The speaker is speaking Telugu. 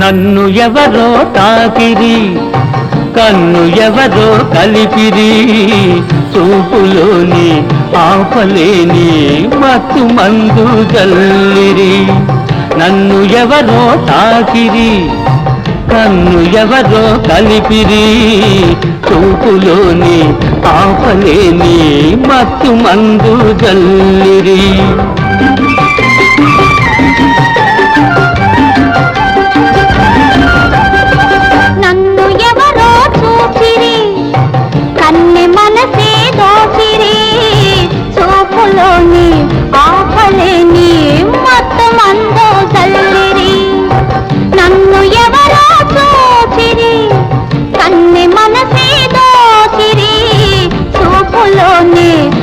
నన్ను ఎవరో తాకిరి కన్ను ఎవరో కలిపిరి చూపులోని ఆపలేని మత్తు మందు జల్లిరి నన్ను ఎవరో తాకిరి కన్ను ఎవరో కలిపిరి చూపులోని ఆపలేని మత్తు మందు జల్లిరి